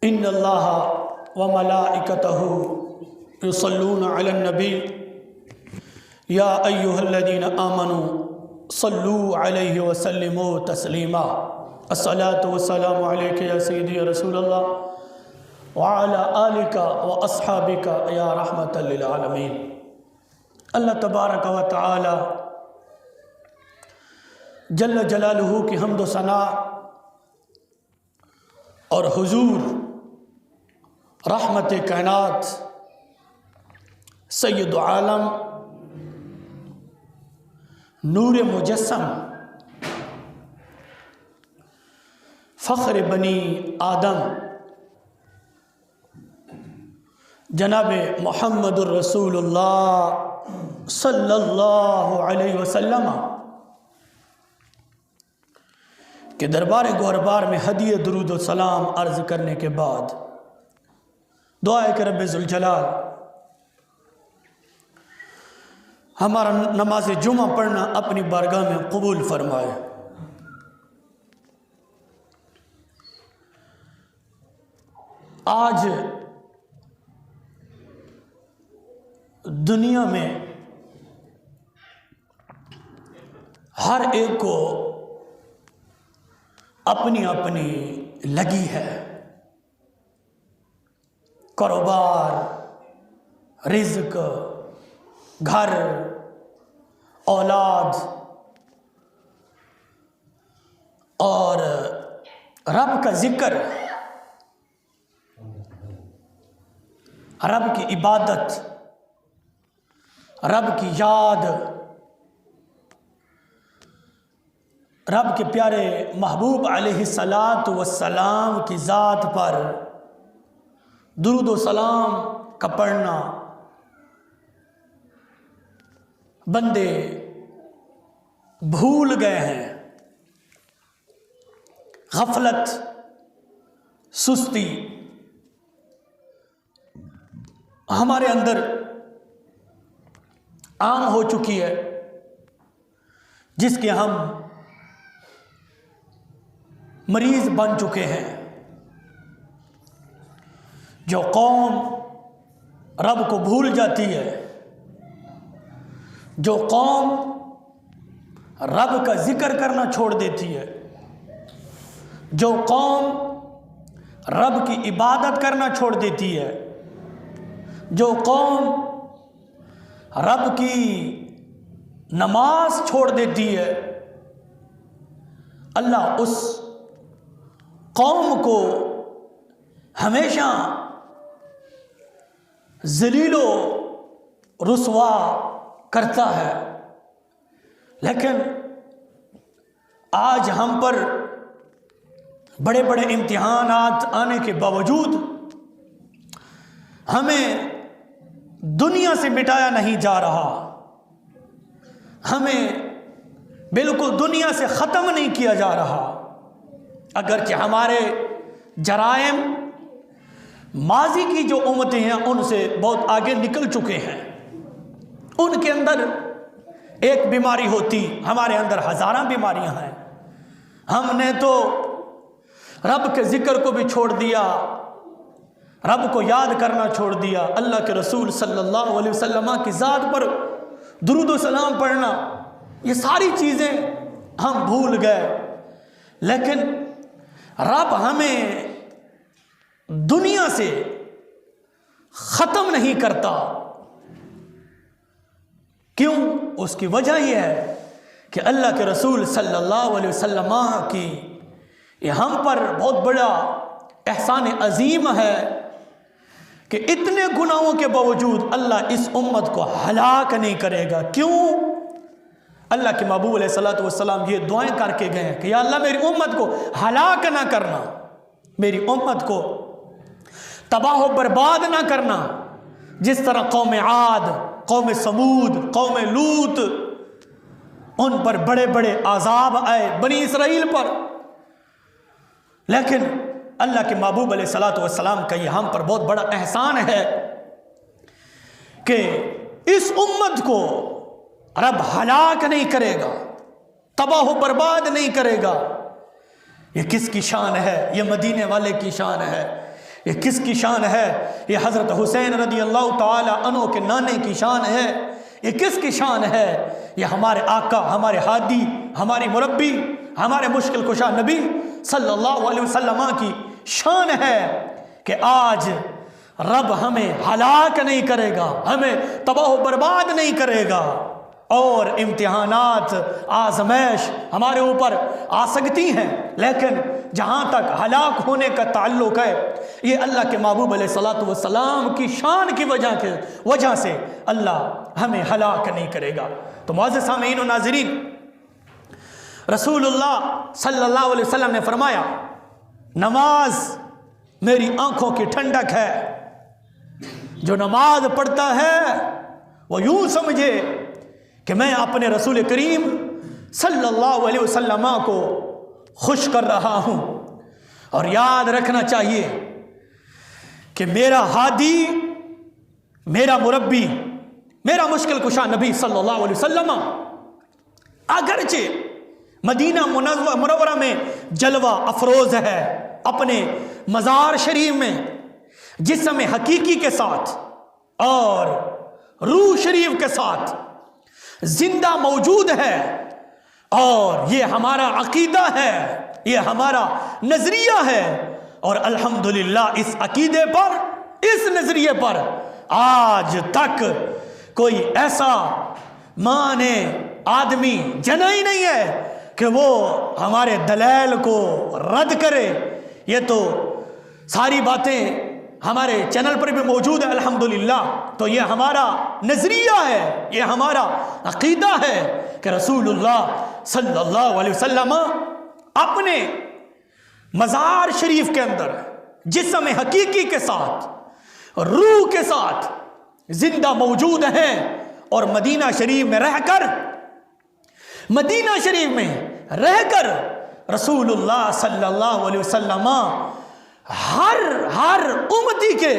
इन्नल्लाह व मलाइकतहु युसल्लूना अलन नबी या अय्युहल्लज़ीना आमनू सल्लू अलैहि व सल्लिमू तस्लीमा। अस्सलातु वस्सलामु अलैका या सय्यदी या रसूलल्लाह व अला आलिका व अस्हाबिका या रहमतल लिल आलमीन। अल्लाह तबारक व तआला जल्ल जलालुहु की हम्द व सना और हुजूर रहमत कायनात सैयद आलम नूर मुजस्सम फ़ख्र बनी आदम जनाब मुहम्मदुर रसूलुल्लाह सल्लल्लाहु अलैहि वसल्लम के दरबार गौरबार में हदिया दुरूद व सलाम अर्ज़ करने के बाद दुआ है कि रब्बे ज़ुल जलाल हमारा नमाज जुमा पढ़ना अपनी बारगाह में कबूल फरमाए। आज दुनिया में हर एक को अपनी अपनी लगी है, कारोबार, रिज़्क, घर, औलाद और रब का जिक्र, रब की इबादत, रब की याद, रब के प्यारे महबूब अलैहिस्सलातु वस्सलाम की ज़ात पर दुरूद व सलाम का पढ़ना बंदे भूल गए हैं। गफलत, सुस्ती हमारे अंदर आम हो चुकी है, जिसके हम मरीज बन चुके हैं। जो कौम रब को भूल जाती है, जो कौम रब का जिक्र करना छोड़ देती है, जो कौम रब की इबादत करना छोड़ देती है, जो कौम रब की नमाज छोड़ देती है, अल्लाह उस कौम को हमेशा ज़लीलो रुसवा करता है। लेकिन आज हम पर बड़े बड़े इम्तिहानात आने के बावजूद हमें दुनिया से मिटाया नहीं जा रहा, हमें बिल्कुल दुनिया से ख़त्म नहीं किया जा रहा। अगरचे हमारे जराइम माजी की जो उम्मतें हैं उनसे बहुत आगे निकल चुके हैं। उनके अंदर एक बीमारी होती, हमारे अंदर हज़ारों बीमारियां हैं। हमने तो रब के ज़िक्र को भी छोड़ दिया, रब को याद करना छोड़ दिया। अल्लाह के रसूल सल्लल्लाहु अलैहि वसल्लम की ज़ात पर दुरूद व सलाम पढ़ना, ये सारी चीज़ें हम भूल गए। लेकिन रब हमें दुनिया से ख़त्म नहीं करता। क्यों? उसकी वजह यह है कि अल्लाह के रसूल सल्लल्लाहु अलैहि वसल्लम की ये हम पर बहुत बड़ा एहसान अजीम है कि इतने गुनाहों के बावजूद अल्लाह इस उम्मत को हलाक नहीं करेगा। क्यों? अल्लाह के महबूब अलैहिस्सलातु वस्सलाम ये दुआएं करके गए हैं कि या अल्लाह मेरी उम्मत को हलाक ना करना, मेरी उम्मत को तबाह बर्बाद ना करना। जिस तरह कौम आद, कौम समूद, कौम लूत, उन पर बड़े बड़े अजाब आए, बनी इसराइल पर। लेकिन अल्लाह के महबूब अलैहिस्सलातु वस्सलाम का ये हम पर बहुत बड़ा एहसान है कि इस उम्मत को रब हलाक नहीं करेगा, तबाह बर्बाद नहीं करेगा। ये किसकी शान है? ये मदीने वाले की शान है, ये किसकी शान है? ये हज़रत हुसैन रदी अल्लाह ताला अन्हु के नाने की शान है। ये किसकी शान है? ये हमारे आका, हमारे हादी, हमारी मुरब्बी, हमारे मुश्किल कुशा नबी सल्लल्लाहु अलैहि वसल्लम की शान है कि आज रब हमें हलाक नहीं करेगा, हमें तबाह बर्बाद नहीं करेगा। और इम्तिहानात, आजमैश हमारे ऊपर आ सकती हैं, लेकिन जहाँ तक हलाक होने का ताल्लुक है, ये अल्लाह के महबूब अलैहिस्सलातु वस्सलाम की शान की वजह से अल्लाह हमें हलाक नहीं करेगा। तो मुअज़्ज़िज़ सामीईन व नाज़रीन, रसूलुल्लाह सल्लल्लाहु अलैहि वसल्लम ने फरमाया, नमाज मेरी आंखों की ठंडक है। जो नमाज पढ़ता है वो यूं समझे कि मैं अपने रसूल करीम सल्लल्लाहु अलैहि वसल्लम को खुश कर रहा हूं। और याद रखना चाहिए कि मेरा हादी, मेरा मुरब्बी, मेरा मुश्किल कुशा नबी सल्लल्लाहु अलैहि वसल्लम अगरचे मदीना मुनव्वरा में जलवा अफरोज है, अपने मज़ार शरीफ में जिस्म हकीकी के साथ और रूह शरीफ के साथ जिंदा मौजूद है। और ये हमारा अकीदा है, ये हमारा नजरिया है। और अल्हम्दुलिल्लाह इस अकीदे पर, इस नजरिए पर आज तक कोई ऐसा माने आदमी जना ही नहीं है कि वो हमारे दलाल को रद्द करे। ये तो सारी बातें हमारे चैनल पर भी मौजूद है अल्हम्दुलिल्लाह। तो ये हमारा नजरिया है, ये हमारा अकीदा है कि रसूलुल्लाह सल्लल्लाहु अलैहि वसल्लम अपने मज़ार शरीफ के अंदर जिस्म हकीकी के साथ, रूह के साथ जिंदा मौजूद हैं। और मदीना शरीफ में रहकर, मदीना शरीफ में रहकर रसूलुल्लाह सल्लल्लाहु अलैहि वसल्लम हर उम्मती के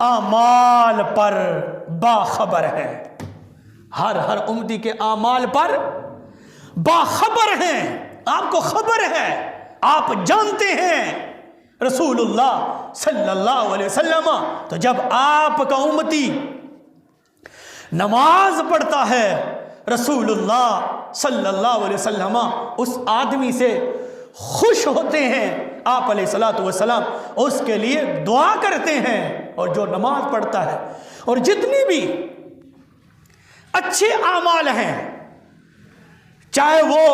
आमाल पर बाखबर है। हर उम्मती के आमाल पर बाखबर हैं। आपको खबर है, आप जानते हैं रसूलुल्लाह सल्लल्लाहु अलैहि वसल्लम। तो जब आपका उम्मती नमाज पढ़ता है, रसूलुल्लाह सल्लल्लाहु अलैहि वसल्लम उस आदमी से खुश होते हैं। आप अलैहिस्सलातु वस्सलाम उसके लिए दुआ करते हैं। और जो नमाज पढ़ता है और जितनी भी अच्छे आमाल हैं, चाहे वो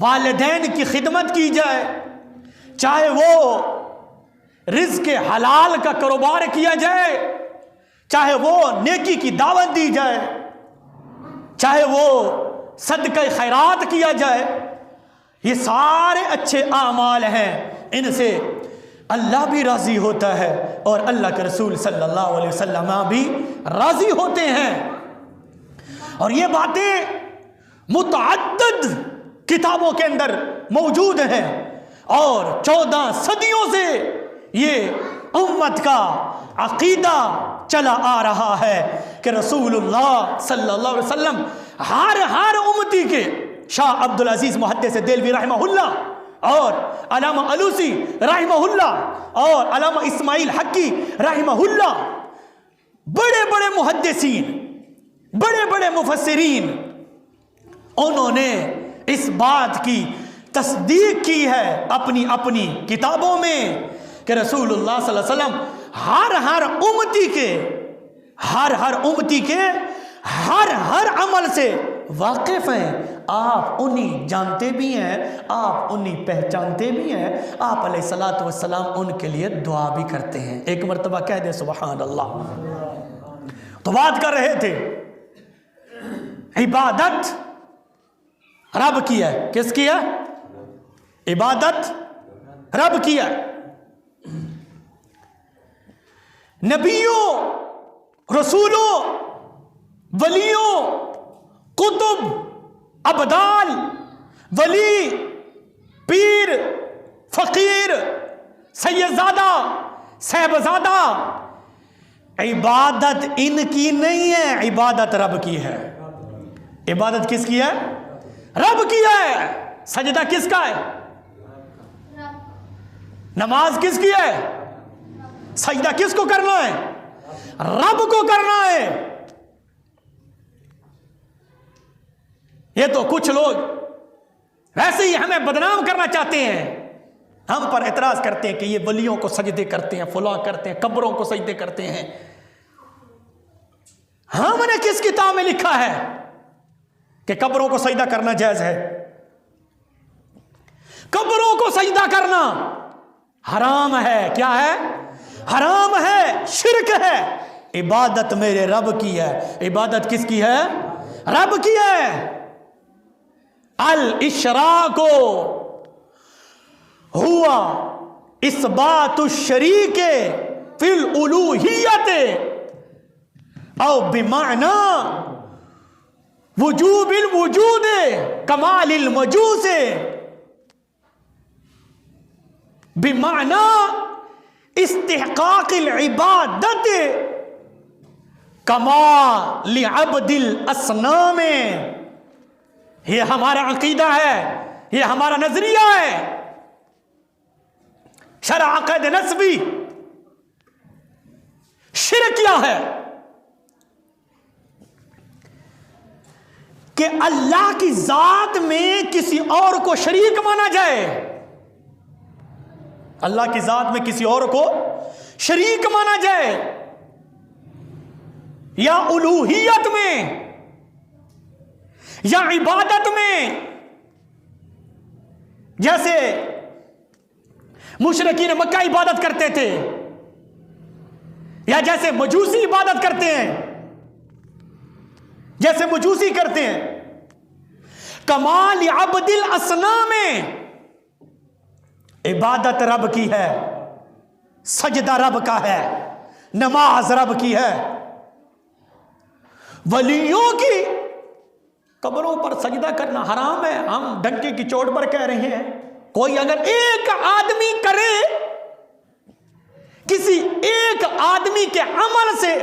वालिदैन की खिदमत की जाए, चाहे वो रिज़्क़ हलाल का कारोबार किया जाए, चाहे वो नेकी की दावत दी जाए, चाहे वो सदका खैरात किया जाए, ये सारे अच्छे आमाल हैं। इनसे अल्लाह भी राज़ी होता है और अल्लाह के रसूल सल्लल्लाहु अलैहि वसल्लम भी राज़ी होते हैं। और ये बातें मुतअद्दिद किताबों के अंदर मौजूद हैं। और 14 सदियों से ये उम्मत का अकीदा चला आ रहा है कि रसूलुल्लाह सल्लल्लाहु अलैहि वसल्लम हर उम्मती के, शाह अब्दुल अजीज मुहद्दिस देलवी रहमहुल्लाह और अल्लामा अलूसी रहमहुल्लाह और अल्लामा इस्माइल हक्की रहमहुल्लाह, बड़े बड़े मुहद्दिसीन, बड़े बड़े मुफस्सिरीन, उन्होंने इस बात की तस्दीक की है अपनी अपनी किताबों में कि रसूलुल्लाह सल्लल्लाहु अलैहि वसल्लम हर उम्मती के हर अमल से वाकिफ हैं। आप उन्हीं जानते भी हैं, आप उन्हीं पहचानते भी हैं। आप अलैहिस्सलातु वस्सलाम उनके लिए दुआ भी करते हैं। एक मर्तबा कह दे सुभान अल्लाह। तो बात कर रहे थे इबादत रब की है। किसकी है? इबादत रब की है। नबियों, रसूलों, वलियों, कुतुब, अबदाल, वली, पीर, फकीर, सैयदजादा, साहबजादा, इबादत इनकी नहीं है, इबादत रब की है। इबादत किसकी है? रब की है। सजदा किसका है? नमाज किसकी है? सजदा किसको करना है? रब को करना है। ये तो कुछ लोग वैसे ही हमें बदनाम करना चाहते हैं, हम पर एतराज करते हैं कि ये वलियों को सजदे करते हैं, फुला करते हैं, कब्रों को सजदे करते हैं। हमने किस किताब में लिखा है कि कब्रों को सजदा करना जायज है? कब्रों को सजदा करना हराम है। क्या है? हराम है, शिर्क है। इबादत मेरे रब की है। इबादत किसकी है? रब की है। अल इशराको हुआ इसबातु शरीके फिल उलूहियते औ बिमाना वजूबिल वजूदे कमालिल मजूसे बिमाना इस्तिहकाकिल इबादत कमा लि अब्दिल असनामे। ये हमारा अकीदा है, ये हमारा नजरिया है। शरअ अक़द नस्बी। शिर्क क्या है? कि अल्लाह की जात में किसी और को शरीक माना जाए। अल्लाह की जात में किसी और को शरीक माना जाए, या उलूहियत में या इबादत में। जैसे मुशरिकीन मक्का इबादत करते थे, या जैसे मजूसी इबादत करते हैं, जैसे मजूसी करते हैं। कमाल अब्दिल असना में इबादत रब की है, सजदा रब का है, नमाज रब की है। वलियों की कब्रों पर सजदा करना हराम है। हम डंके की चोट पर कह रहे हैं, कोई अगर एक आदमी करे, किसी एक आदमी के अमल से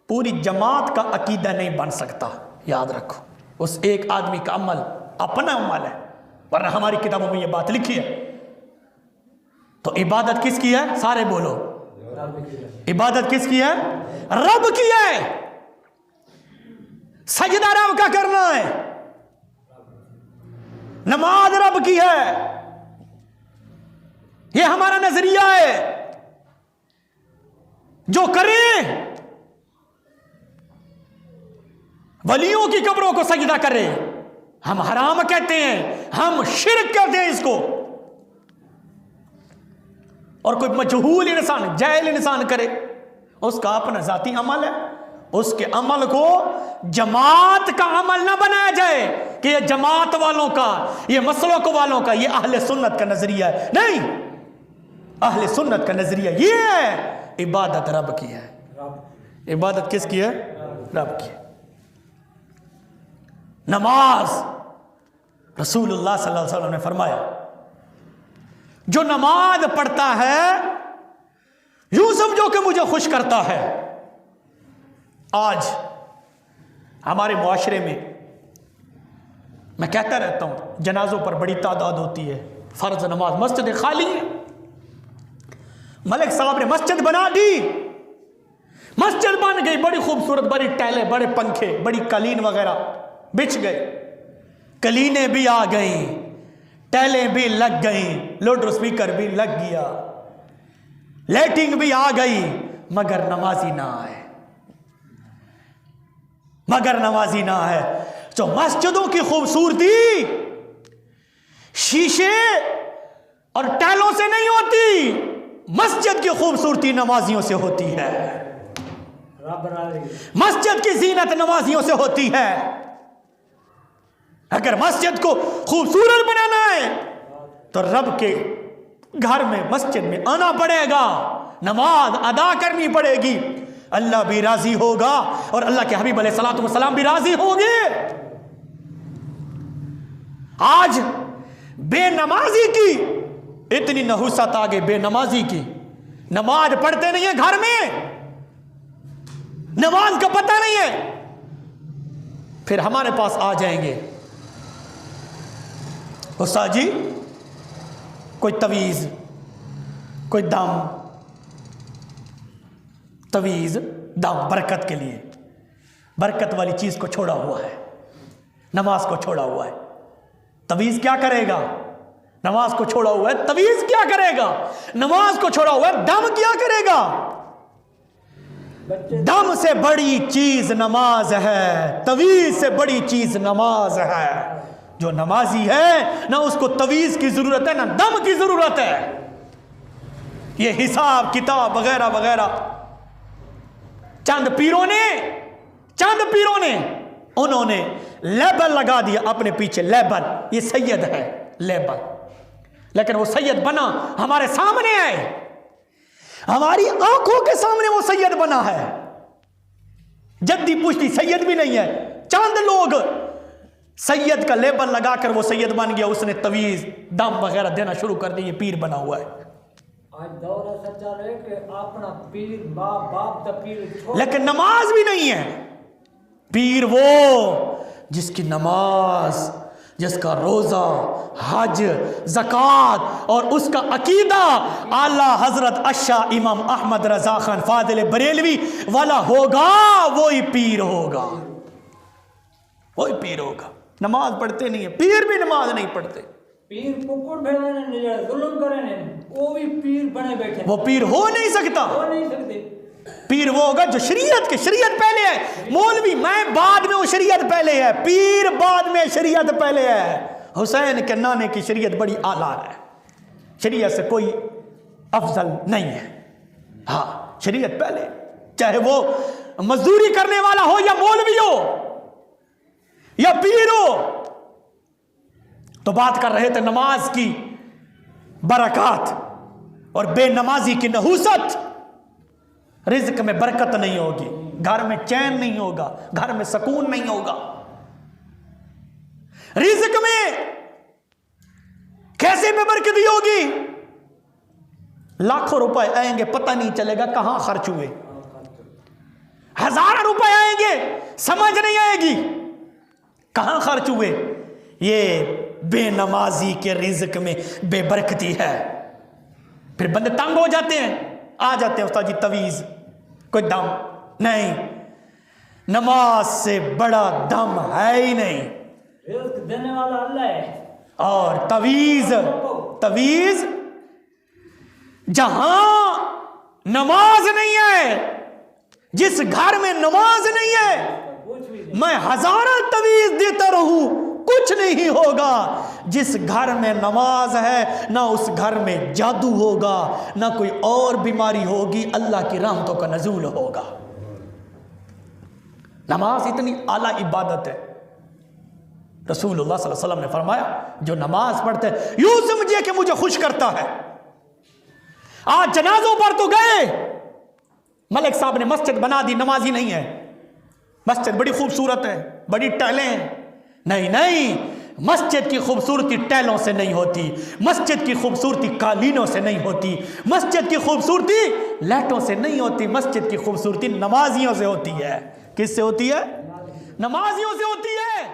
पूरी जमात का अकीदा नहीं बन सकता। याद रखो, उस एक आदमी का अमल अपना अमल है, वरना हमारी किताबों में यह बात लिखी है। तो इबादत किसकी है? सारे बोलो, इबादत किसकी है? रब की है। सजदा रब का करना है, नमाज रब की है। यह हमारा नजरिया है। जो करे वलियों की कब्रों को सजदा करे, हम हराम कहते हैं, हम शिर्क कहते हैं इसको। और कोई मजहूल इंसान, जाहिल इंसान करे, उसका अपना जाती अमल है, उसके अमल को जमात का अमल ना बनाया जाए कि ये जमात वालों का, ये मसलक वालों का, ये अहले सुन्नत का नजरिया है। नहीं, अहले सुन्नत का नजरिया ये है, इबादत रब की है। इबादत किसकी है? रब की। नमाज, रसूलुल्लाह सल्लल्लाहु अलैहि वसल्लम ने फरमाया, जो नमाज पढ़ता है यूं समझो कि मुझे खुश करता है। आज हमारे मुआशरे में मैं कहता रहता हूं, जनाजों पर बड़ी तादाद होती है, फर्ज नमाज, मस्जिद खाली है। मलिक साहब ने मस्जिद बना दी, मस्जिद बन गई, बड़ी खूबसूरत, बड़ी टैले, बड़े पंखे, बड़ी कालीन वगैरह बिछ गए, कलीनें भी आ गई, टैलें भी लग गई, लाउड स्पीकर भी लग गया, लाइटिंग भी आ गई, मगर नमाजी ना आए, मगर नमाजी ना है। तो मस्जिदों की खूबसूरती शीशे और टैलों से नहीं होती, मस्जिद की खूबसूरती नमाजियों से होती है। मस्जिद की जीनत नमाजियों से होती है। अगर मस्जिद को खूबसूरत बनाना है तो रब के घर में, मस्जिद में आना पड़ेगा, नमाज अदा करनी पड़ेगी। अल्लाह भी राजी होगा और अल्लाह के हबीब अलैहिस्सलातु वस्सलाम भी राजी होंगे। आज बेनमाजी की इतनी नहुसत आ गई, बेनमाजी की, नमाज पढ़ते नहीं है, घर में नमाज का पता नहीं है, फिर हमारे पास आ जाएंगे, उस्ताद जी कोई तवीज़, कोई दम, तवीज़ दाम बरकत के लिए, बरकत वाली चीज़ को छोड़ा हुआ है, नमाज को छोड़ा हुआ है। तवीज़ क्या करेगा? नमाज को छोड़ा हुआ है, तवीज़ क्या करेगा? नमाज को छोड़ा हुआ है, दम क्या करेगा? दम से बड़ी चीज नमाज है, तवीज़ से बड़ी चीज नमाज है। जो नमाजी है ना उसको तवीज़ की जरूरत है ना दम की जरूरत है। ये हिसाब किताब वगैरह वगैरह चंद पीरों ने उन्होंने लेबल लगा दिया अपने पीछे, लेबल, ये सैयद है लेबल। लेकिन वो सैयद बना हमारे सामने है, हमारी आंखों के सामने वो सैयद बना है। जद्दी पुश्ती सैयद भी नहीं है, चंद लोग सैयद का लेबल लगाकर वो सैयद बन गया, उसने तवीज़ दम वगैरह देना शुरू कर दिया, पीर बना हुआ है। आज दौर ऐसा चल रहा है कि अपना पीर बाप दा पीर, लेकिन नमाज भी नहीं है। पीर वो जिसकी नमाज, जिसका रोज़ा, हज, ज़कात और उसका अकीदा आला हज़रत अशा इमाम अहमद रज़ा खान फादिल बरेलवी वाला होगा, वही पीर होगा, वही पीर होगा। नमाज पढ़ते नहीं है, पीर भी नमाज नहीं पढ़ते। पीर कुकुर भेड़े ने जुल्म करे ने, वो भी पीर बने बैठे, वो पीर हो नहीं सकता। हो नहीं सकते। पीर वो होगा जो शरीयत पहले है। मौलवी मैं बाद में, वो शरीयत पहले है। पीर बाद में, शरीयत पहले है। हुसैन के नाने की शरीयत बड़ी आला है, शरीयत से कोई अफजल नहीं है। हाँ, शरीयत पहले, चाहे वो मजदूरी करने वाला हो या मौलवी हो या पीर हो। तो बात कर रहे थे नमाज की बरकत और बेनमाजी की नहूसत। रिज़्क में बरकत नहीं होगी, घर में चैन नहीं होगा, घर में सुकून नहीं होगा। रिज़्क में कैसे बेबरकती होगी? लाखों रुपए आएंगे, पता नहीं चलेगा कहां खर्च हुए। हजारों रुपए आएंगे, समझ नहीं आएगी कहां खर्च हुए। ये बेनमाजी के रिज़्क में बेबरकती है। फिर बंदे तंग हो जाते हैं, आ जाते हैं उस्ताद जी तवीज़, कोई दम नहीं। नमाज से बड़ा दम है ही नहीं। रिज़्क देने वाला अल्लाह है। और तवीज़ जहां नमाज नहीं है, जिस घर में नमाज नहीं है, मैं हजारों तवीज़ देता रहूं, कुछ नहीं होगा। जिस घर में नमाज है ना उस घर में जादू होगा, ना कोई और बीमारी होगी, अल्लाह की रहमतों का नज़ूल होगा। नमाज इतनी आला इबादत है। रसूलुल्लाह सल्लल्लाहु अलैहि वसल्लम ने फरमाया, जो नमाज पढ़ते हैं यूं समझिए कि मुझे खुश करता है। आज जनाजों पर तो गए, मलिक साहब ने मस्जिद बना दी, नमाजी नहीं है। मस्जिद बड़ी खूबसूरत है, बड़ी टाइलें हैं। नहीं, मस्जिद की खूबसूरती टाइलों से नहीं होती, मस्जिद की खूबसूरती कालीनों से नहीं होती, मस्जिद की खूबसूरती लाइटों से नहीं होती, मस्जिद की खूबसूरती नमाजियों से होती है। किससे होती है? नमाजियों से होती है।